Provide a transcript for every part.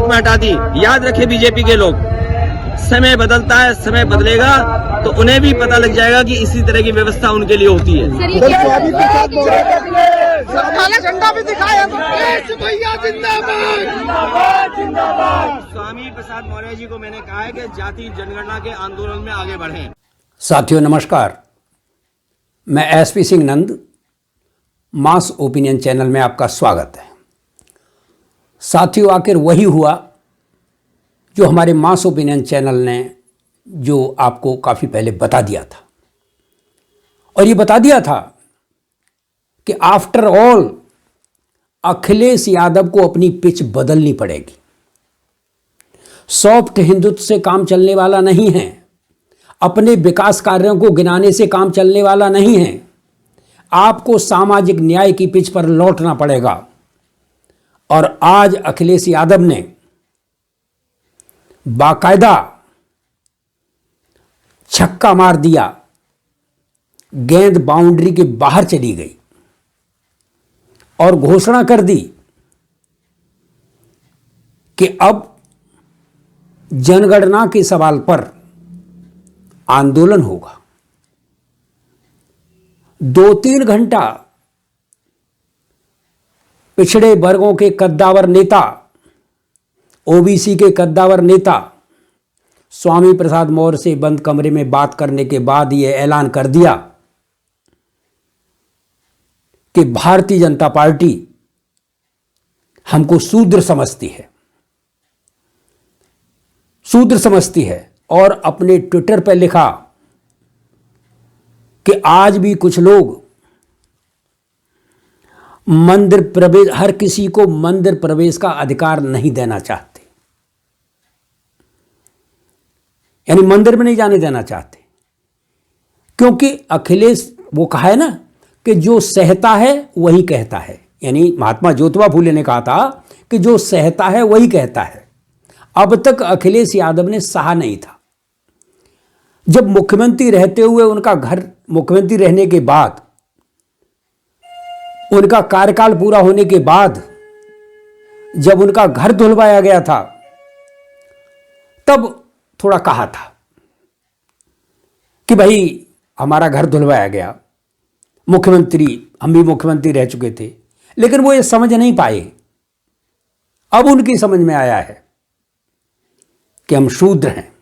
में हटा दी। याद रखे बीजेपी के लोग, समय बदलता है, समय बदलेगा तो उन्हें भी पता लग जाएगा कि इसी तरह की व्यवस्था उनके लिए होती है। झंडा भी दिखाया स्वामी प्रसाद मौर्य जी को मैंने कहा है कि जाति जनगणना के आंदोलन में आगे बढ़ें। साथियों नमस्कार, मैं एसपी सिंह नंद, मास ओपिनियन चैनल में आपका स्वागत है। साथियों, आखिर वही हुआ जो हमारे मास ओपिनियन चैनल ने जो आपको काफ़ी पहले बता दिया था, और ये बता दिया था कि आफ्टर ऑल अखिलेश यादव को अपनी पिच बदलनी पड़ेगी। सॉफ्ट हिंदुत्व से काम चलने वाला नहीं है, अपने विकास कार्यों को गिनाने से काम चलने वाला नहीं है। आपको सामाजिक न्याय की पिच पर लौटना पड़ेगा। और आज अखिलेश यादव ने बाकायदा छक्का मार दिया, गेंद बाउंड्री के बाहर चली गई और घोषणा कर दी कि अब जनगणना के सवाल पर आंदोलन होगा। 2-3 घंटा पिछड़े वर्गों के कद्दावर नेता, ओबीसी के कद्दावर नेता स्वामी प्रसाद मौर्य से बंद कमरे में बात करने के बाद यह ऐलान कर दिया कि भारतीय जनता पार्टी हमको शूद्र समझती है और अपने ट्विटर पर लिखा कि आज भी कुछ लोग मंदिर प्रवेश, हर किसी को मंदिर प्रवेश का अधिकार नहीं देना चाहते, यानी मंदिर में नहीं जाने देना चाहते, क्योंकि अखिलेश वो कहा है ना कि जो सहता है वही कहता है। यानी महात्मा ज्योतिबा फूले ने कहा था कि जो सहता है वही कहता है। अब तक अखिलेश यादव ने सहा नहीं था। जब मुख्यमंत्री रहते हुए उनका घर, मुख्यमंत्री रहने के बाद, उनका कार्यकाल पूरा होने के बाद जब उनका घर धुलवाया गया था, तब थोड़ा कहा था कि भाई हमारा घर धुलवाया गया, मुख्यमंत्री, हम भी मुख्यमंत्री रह चुके थे, लेकिन वो ये समझ नहीं पाए। अब उनकी समझ में आया है कि हम शूद्र हैं,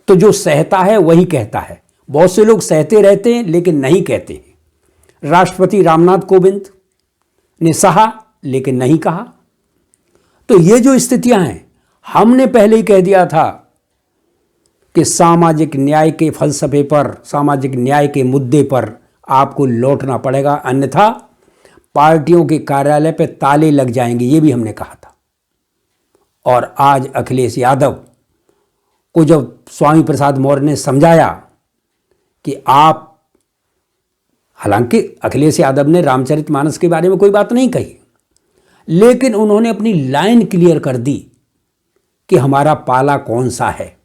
तो जो सहता है वही कहता है। बहुत से लोग सहते रहते हैं लेकिन नहीं कहते हैं। राष्ट्रपति रामनाथ कोविंद ने सहा लेकिन नहीं कहा। तो ये जो स्थितियां हैं, हमने पहले ही कह दिया था कि सामाजिक न्याय के फलसफे पर, सामाजिक न्याय के मुद्दे पर आपको लौटना पड़ेगा, अन्यथा पार्टियों के कार्यालय पे ताले लग जाएंगे, ये भी हमने कहा था। और आज अखिलेश यादव को जब स्वामी प्रसाद मौर्य ने समझाया कि आप, हालांकि अखिलेश यादव ने रामचरितमानस के बारे में कोई बात नहीं कही, लेकिन उन्होंने अपनी लाइन क्लियर कर दी कि हमारा पाला कौन सा है।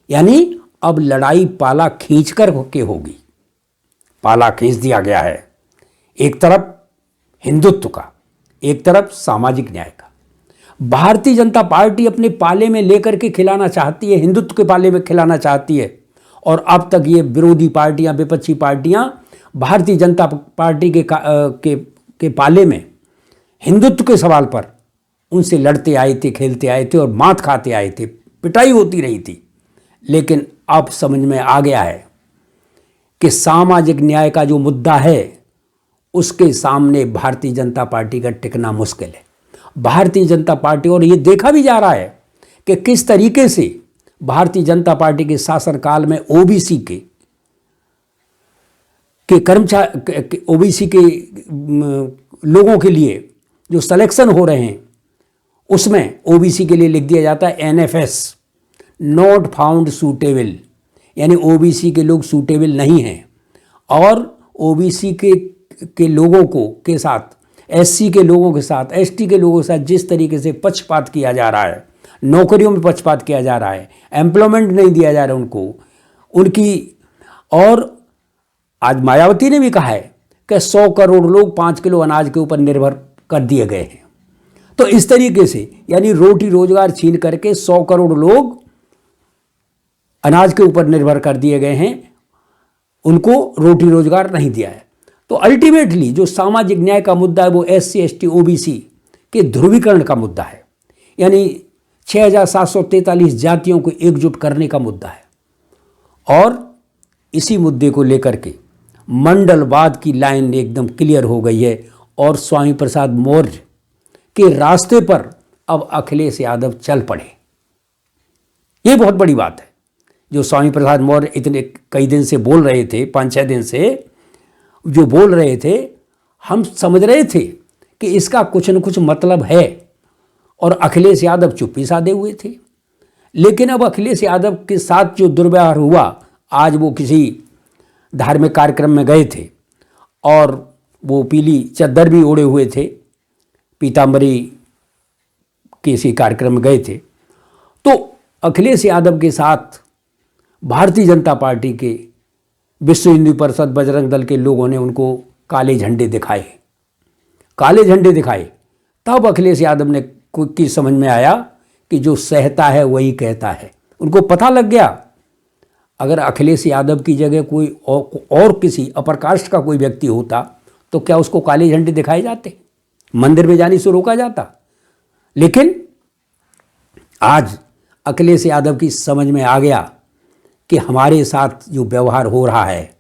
यानी अब लड़ाई पाला खींचकर के होगी। पाला खींच दिया गया है, एक तरफ हिंदुत्व का, एक तरफ सामाजिक न्याय का। भारतीय जनता पार्टी अपने पाले में लेकर के खिलाना चाहती है, हिंदुत्व के पाले में खिलाना चाहती है। और अब तक ये विरोधी पार्टियां, विपक्षी पार्टियां भारतीय जनता पार्टी के पाले में हिंदुत्व के सवाल पर उनसे लड़ते आए थे, खेलते आए थे और मात खाते आए थे, पिटाई होती रही थी। लेकिन अब समझ में आ गया है कि सामाजिक न्याय का जो मुद्दा है, उसके सामने भारतीय जनता पार्टी का टिकना मुश्किल है। भारतीय जनता पार्टी, और ये देखा भी जा रहा है कि किस तरीके से भारतीय जनता पार्टी के शासनकाल में ओबीसी के कर्मचारी, ओबीसी के लोगों के लिए जो सिलेक्शन हो रहे हैं, उसमें ओबीसी के लिए लिख दिया जाता है NFS, नॉट फाउंड सूटेबल, यानी ओबीसी के लोग सूटेबल नहीं हैं। और ओबीसी के लोगों को के साथ, SC के लोगों के साथ, ST के लोगों के साथ जिस तरीके से पक्षपात किया जा रहा है, नौकरियों में पक्षपात किया जा रहा है, एम्प्लॉयमेंट नहीं दिया जा रहा है उनकी। और आज मायावती ने भी कहा है कि 100 करोड़ लोग 5 किलो अनाज के ऊपर निर्भर कर दिए गए हैं। तो इस तरीके से यानी रोटी रोजगार छीन करके 100 करोड़ लोग अनाज के ऊपर निर्भर कर दिए गए हैं, उनको रोटी रोजगार नहीं दिया है। तो अल्टीमेटली जो सामाजिक न्याय का मुद्दा है वो SC ST OBC के ध्रुवीकरण का मुद्दा है, यानी 6743 जातियों को एकजुट करने का मुद्दा है। और इसी मुद्दे को लेकर के मंडलवाद की लाइन एकदम क्लियर हो गई है और स्वामी प्रसाद मौर्य के रास्ते पर अब अखिलेश यादव चल पड़े। ये बहुत बड़ी बात है। जो स्वामी प्रसाद मौर्य इतने कई दिन से बोल रहे थे, 5-6 दिन से जो बोल रहे थे, हम समझ रहे थे कि इसका कुछ न कुछ मतलब है और अखिलेश यादव चुप्पी साधे हुए थे। लेकिन अब अखिलेश यादव के साथ जो दुर्व्यवहार हुआ, आज वो किसी धार्मिक कार्यक्रम में गए थे और वो पीली चद्दर भी ओढ़े हुए थे, पीताम्बरी के इसी कार्यक्रम में गए थे। तो अखिलेश यादव के साथ भारतीय जनता पार्टी के, विश्व हिंदू परिषद, बजरंग दल के लोगों ने उनको काले झंडे दिखाए, काले झंडे दिखाए। तब अखिलेश यादव ने की समझ में आया कि जो सहता है वही कहता है। उनको पता लग गया अगर अखिलेश यादव की जगह कोई और किसी अपर कास्ट का कोई व्यक्ति होता तो क्या उसको काले झंडे दिखाए जाते, मंदिर में जाने से रोका जाता। लेकिन आज अखिलेश यादव की समझ में आ गया कि हमारे साथ जो व्यवहार हो रहा है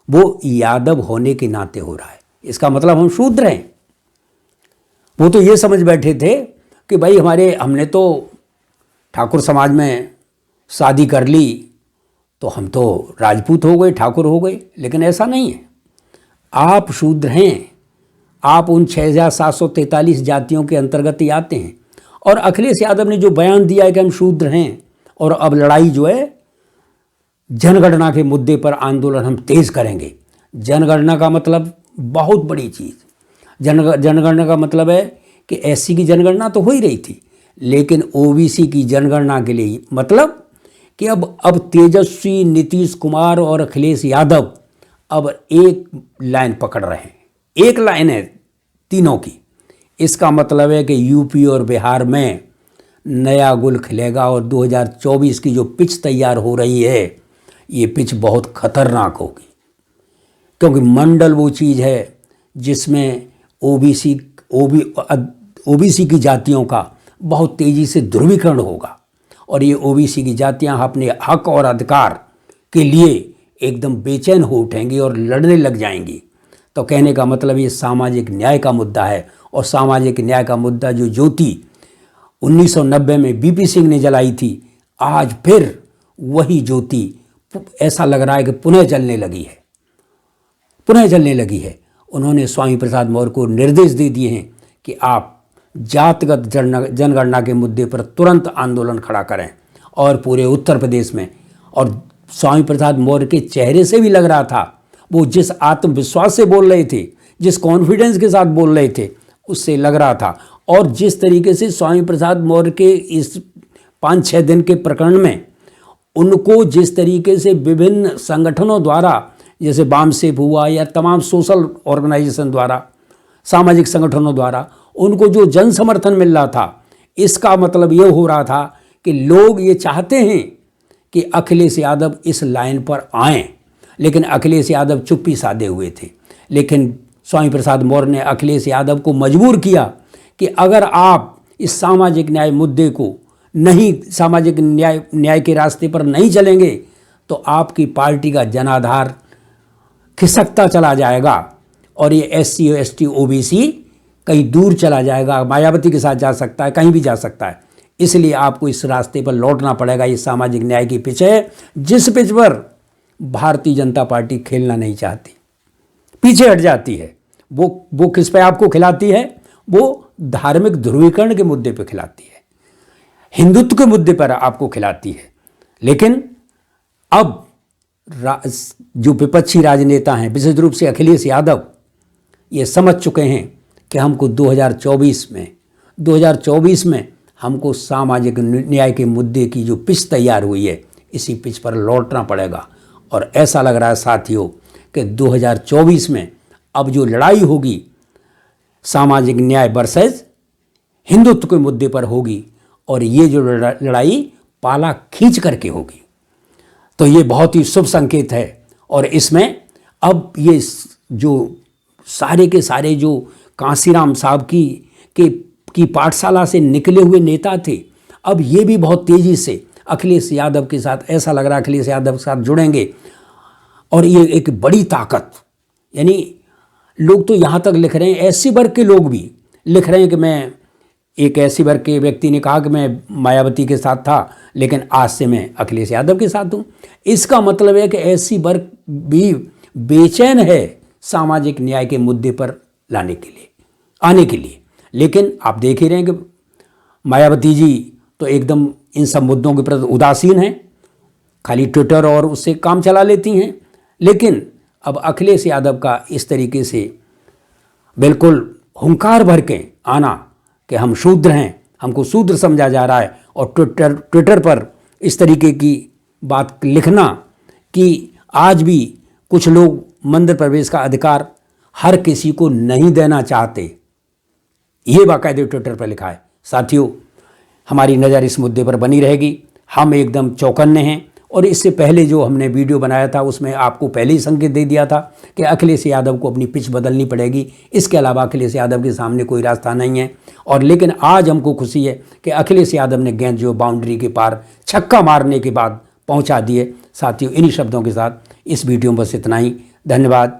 वो यादव होने के नाते हो रहा है, इसका मतलब हम शूद्र हैं। वो तो ये समझ बैठे थे कि भाई हमने तो ठाकुर समाज में शादी कर ली तो हम तो राजपूत हो गए, ठाकुर हो गए। लेकिन ऐसा नहीं है, आप शूद्र हैं, आप उन 6743 जातियों के अंतर्गत ही आते हैं। और अखिलेश यादव ने जो बयान दिया है कि हम शूद्र हैं और अब लड़ाई जो है जनगणना के मुद्दे पर आंदोलन हम तेज करेंगे। जनगणना का मतलब बहुत बड़ी चीज़, जनगणना का मतलब है कि SC की जनगणना तो हो ही रही थी, लेकिन OBC की जनगणना के लिए मतलब कि अब तेजस्वी, नीतीश कुमार और अखिलेश यादव अब एक लाइन पकड़ रहे हैं, एक लाइन है तीनों की। इसका मतलब है कि यूपी और बिहार में नया गुल खिलेगा और 2024 की जो पिच तैयार हो रही है ये पिच बहुत खतरनाक होगी, क्योंकि मंडल वो चीज़ है जिसमें OBC की जातियों का बहुत तेज़ी से ध्रुवीकरण होगा और ये OBC की जातियां अपने हक और अधिकार के लिए एकदम बेचैन हो उठेंगी और लड़ने लग जाएंगी। तो कहने का मतलब ये सामाजिक न्याय का मुद्दा है और सामाजिक न्याय का मुद्दा जो ज्योति 1990 में BP सिंह ने जलाई थी, आज फिर वही ज्योति ऐसा लग रहा है कि पुनः जलने लगी है, पुनः जलने लगी है। उन्होंने स्वामी प्रसाद मौर्य को निर्देश दे दिए हैं कि आप जातिगत जनगणना के मुद्दे पर तुरंत आंदोलन खड़ा करें और पूरे उत्तर प्रदेश में। और स्वामी प्रसाद मौर्य के चेहरे से भी लग रहा था, वो जिस आत्मविश्वास से बोल रहे थे, जिस कॉन्फिडेंस के साथ बोल रहे थे, उससे लग रहा था। और जिस तरीके से स्वामी प्रसाद मौर्य के इस 5-6 दिन के प्रकरण में उनको जिस तरीके से विभिन्न संगठनों द्वारा, जैसे बामसेफ हुआ या तमाम सोशल ऑर्गेनाइजेशन द्वारा, सामाजिक संगठनों द्वारा उनको जो जन समर्थन मिल रहा था, इसका मतलब ये हो रहा था कि लोग ये चाहते हैं कि अखिलेश यादव इस लाइन पर आएं। लेकिन अखिलेश यादव चुप्पी साधे हुए थे। लेकिन स्वामी प्रसाद मौर्य ने अखिलेश यादव को मजबूर किया कि अगर आप इस सामाजिक न्याय मुद्दे को नहीं, सामाजिक न्याय के रास्ते पर नहीं चलेंगे तो आपकी पार्टी का जनाधार खिसकता चला जाएगा और ये SC ST OBC कहीं दूर चला जाएगा, मायावती के साथ जा सकता है, कहीं भी जा सकता है। इसलिए आपको इस रास्ते पर लौटना पड़ेगा। ये सामाजिक न्याय की पिच है जिस पिच पर भारतीय जनता पार्टी खेलना नहीं चाहती, पीछे हट जाती है। वो किस पे आपको खिलाती है? वो धार्मिक ध्रुवीकरण के मुद्दे पे खिलाती है, हिंदुत्व के मुद्दे पर आपको खिलाती है। लेकिन अब जो विपक्षी राजनेता हैं, विशेष रूप से अखिलेश यादव, ये समझ चुके हैं कि हमको 2024 में हमको सामाजिक न्याय के मुद्दे की जो पिच तैयार हुई है, इसी पिच पर लौटना पड़ेगा। और ऐसा लग रहा है साथियों कि 2024 में अब जो लड़ाई होगी सामाजिक न्याय वर्सेस हिंदुत्व के मुद्दे पर होगी और ये जो लड़ाई पाला खींच करके होगी। तो ये बहुत ही शुभ संकेत है। और इसमें अब ये जो सारे के सारे जो कांसीराम साहब की पाठशाला से निकले हुए नेता थे, अब ये भी बहुत तेज़ी से अखिलेश यादव के साथ, ऐसा लग रहा है अखिलेश यादव के साथ जुड़ेंगे। और ये एक बड़ी ताकत, यानी लोग तो यहाँ तक लिख रहे हैं, एससी वर्ग के लोग भी लिख रहे हैं कि मैं, एक एससी वर्ग के व्यक्ति ने कहा कि मैं मायावती के साथ था लेकिन आज से मैं अखिलेश यादव के साथ हूँ। इसका मतलब है कि एससी वर्ग भी बेचैन है सामाजिक न्याय के मुद्दे पर आने के लिए। लेकिन आप देख ही रहे हैं कि मायावती जी तो एकदम इन सब मुद्दों के प्रति उदासीन हैं, खाली ट्विटर और उससे काम चला लेती हैं। लेकिन अब अखिलेश यादव का इस तरीके से बिल्कुल हुंकार भर के आना कि हम शूद्र हैं, हमको शूद्र समझा जा रहा है, और ट्विटर पर इस तरीके की बात लिखना कि आज भी कुछ लोग मंदिर प्रवेश का अधिकार हर किसी को नहीं देना चाहते, ये बाकायदे ट्विटर पर लिखा है। साथियों, हमारी नज़र इस मुद्दे पर बनी रहेगी। हम एकदम चौकन्ने हैं। और इससे पहले जो हमने वीडियो बनाया था उसमें आपको पहले ही संकेत दे दिया था कि अखिलेश यादव को अपनी पिच बदलनी पड़ेगी, इसके अलावा अखिलेश यादव के सामने कोई रास्ता नहीं है। और लेकिन आज हमको खुशी है कि अखिलेश यादव ने गेंद जो बाउंड्री के पार छक्का मारने के बाद पहुंचा दिए। साथियों, इन्हीं शब्दों के साथ इस वीडियो में बस इतना ही। धन्यवाद।